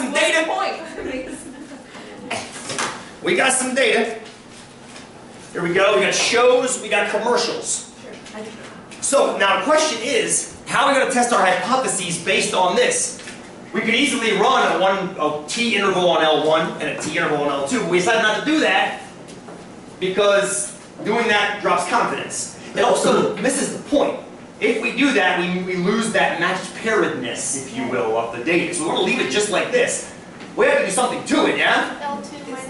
some data. We got some data. Here we go. We got shows. We got commercials. So now the question is, how are we going to test our hypotheses based on this? We could easily run a t interval on L1 and a t interval on L2, but we decided not to do that because doing that drops confidence. It also misses the point. If we do that, we lose that matched pairedness, if you will, of the data. So we want to leave it just like this. We have to do something to it, yeah? L2 minus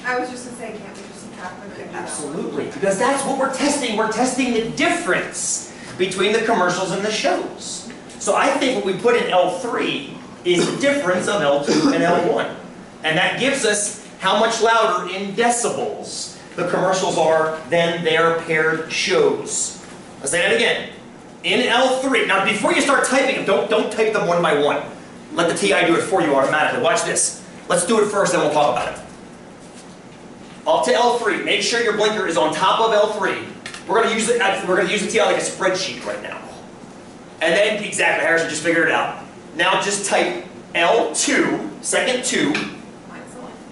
1. I was just going to say, can't we just subtract them? Absolutely, because that's what we're testing. We're testing the difference between the commercials and the shows. So I think what we put in L3 is the difference of L2 and L1. And that gives us how much louder in decibels the commercials are than their paired shows. I'll say that again. In L3, now before you start typing them, don't type them one by one. Let the TI do it for you automatically. Watch this. Let's do it first, then we'll talk about it. Up to L3. Make sure your blinker is on top of L3. We're going to use the TI like a spreadsheet right now. And then, exactly, Harrison just figured it out. Now just type L2, second 2,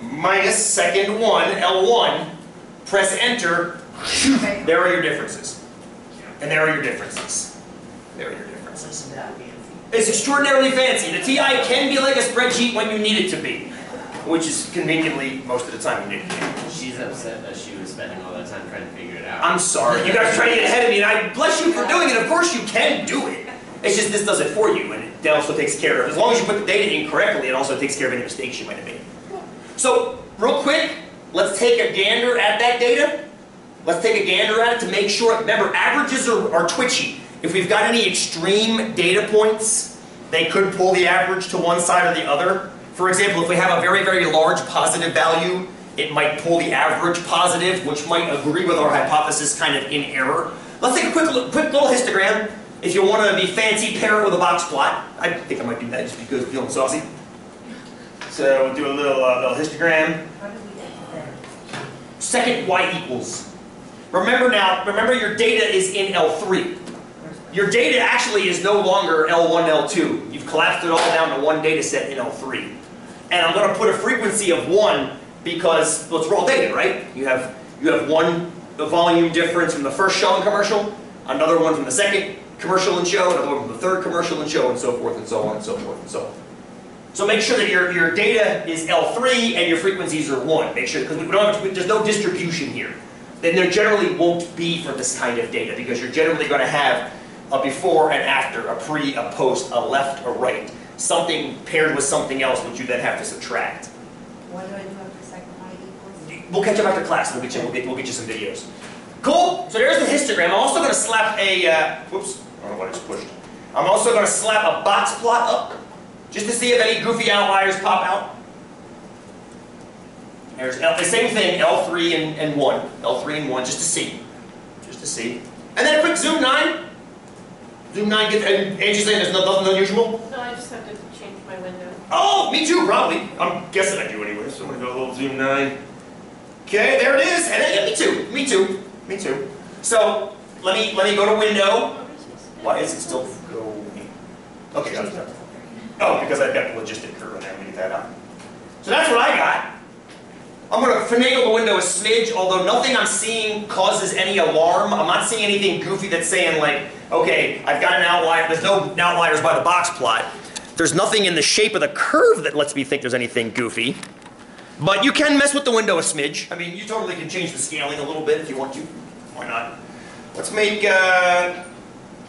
minus second 1, L1. Press enter. Okay. There are your differences. And there are your differences. There are your differences. It's extraordinarily fancy. The TI can be like a spreadsheet when you need it to be, which is conveniently most of the time you need it to be. She's upset that she was spending all that time trying to figure it out. I'm sorry. You guys are trying to get ahead of me, and I bless you for doing it. Of course you can do it. It's just this does it for you, and it also takes care of, as long as you put the data in correctly, it also takes care of any mistakes you might have made. So, real quick, let's take a gander at that data. Let's take a gander at it to make sure. Remember, averages are twitchy. If we've got any extreme data points, they could pull the average to one side or the other. For example, if we have a very, very large positive value, it might pull the average positive, which might agree with our hypothesis kind of in error. Let's take a quick little histogram. If you want to be fancy, pair it with a box plot. I think I might do that just because I'm feeling saucy. So we'll do a little histogram. Second y equals. Remember your data is in L3. Your data actually is no longer L1, L2. You've collapsed it all down to one data set in L3. And I'm going to put a frequency of 1 because, well, it's raw data, right? You have one volume difference from the first show and commercial, another one from the second commercial and show, another one from the third commercial and show, and so forth and so on and so forth and so on. So make sure that your data is L3 and your frequencies are 1. Make sure, because there's no distribution here. Then there generally won't be for this kind of data, because you're generally going to have a before and after, a pre, a post, a left, a right. Something paired with something else, which you then have to subtract. What do I do after second y equals? We'll catch up after class. We'll get you some videos. Cool. So there's the histogram. I'm also going to slap a. Whoops. I don't know what I just pushed. I'm also going to slap a box plot up, just to see if any goofy outliers pop out. There's the same thing, L3 and 1. L3 and 1, just to see. Just to see. And then a quick zoom 9. Zoom 9 gets. And Angie's saying there's nothing unusual? No, I just have to change my window. Oh, me too, probably. I'm guessing I do anyway, so I'm going to go a little zoom 9. Okay, there it is. And then, yeah, me too. Me too. Me too. So, let me go to window. Why is it still going? Okay, got it. Oh, because I've got the logistic curve in there. Let me get that out. So that's what I got. I'm going to finagle the window a smidge, although nothing I'm seeing causes any alarm. I'm not seeing anything goofy that's saying like, okay, I've got an outlier. There's no outliers by the box plot. There's nothing in the shape of the curve that lets me think there's anything goofy. But you can mess with the window a smidge. I mean, you totally can change the scaling a little bit if you want to. Why not? Let's make,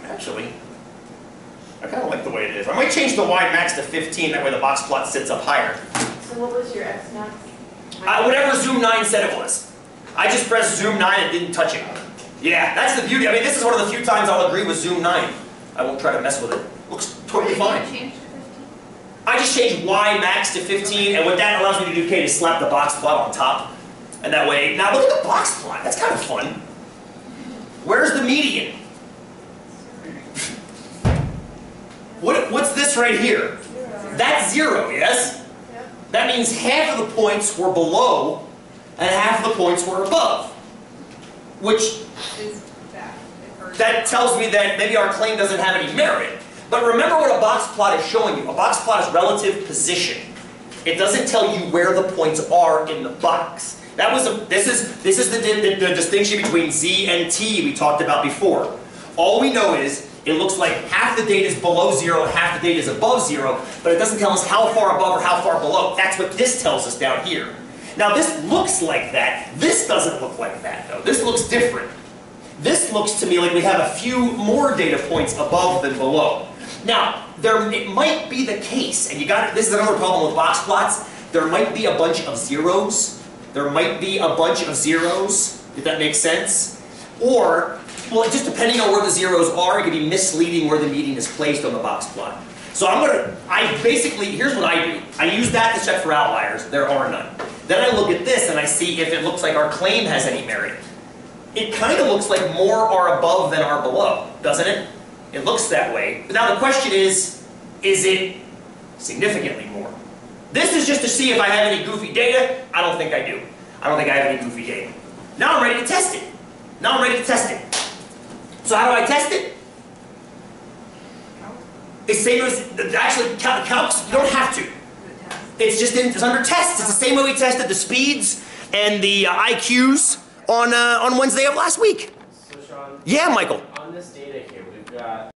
actually, I kind of like the way it is. I might change the Y max to 15, that way the box plot sits up higher. So what was your X max? Whatever Zoom 9 said it was. I just pressed Zoom 9 and didn't touch it. Yeah, that's the beauty. I mean, this is one of the few times I'll agree with Zoom 9. I won't try to mess with it. Looks totally fine. Change to 15? I just changed Y max to 15, and what that allows me to do, Kate, is slap the box plot on top. And that way, now look at the box plot. That's kind of fun. Where's the median? What's this right here? That's 0, yes? That means half of the points were below and half of the points were above. Which, that tells me that maybe our claim doesn't have any merit. But remember what a box plot is showing you. A box plot is relative position. It doesn't tell you where the points are in the box. That was this is the distinction between Z and T we talked about before. All we know is it looks like half the data is below 0 and half the data is above 0, but it doesn't tell us how far above or how far below. That's what this tells us down here. Now this looks like that. This doesn't look like that though. This looks different. This looks to me like we have a few more data points above than below. Now, it might be the case, and this is another problem with box plots, there might be a bunch of zeros. There might be a bunch of zeros, if that makes sense. Or, well, just depending on where the zeros are, it could be misleading where the median is placed on the box plot. So here's what I do. I use that to check for outliers. There are none. Then I look at this and I see if it looks like our claim has any merit. It kind of looks like more are above than are below, doesn't it? It looks that way. But now the question is it significantly more? This is just to see if I have any goofy data. I don't think I do. I don't think I have any goofy data. Now I'm ready to test it. So how do I test it? It's the same as, actually, calcs, you don't have to. It's under tests. It's the same way we tested the speeds and the IQs on Wednesday of last week. So Sean? Yeah, Michael. On this data here, we've got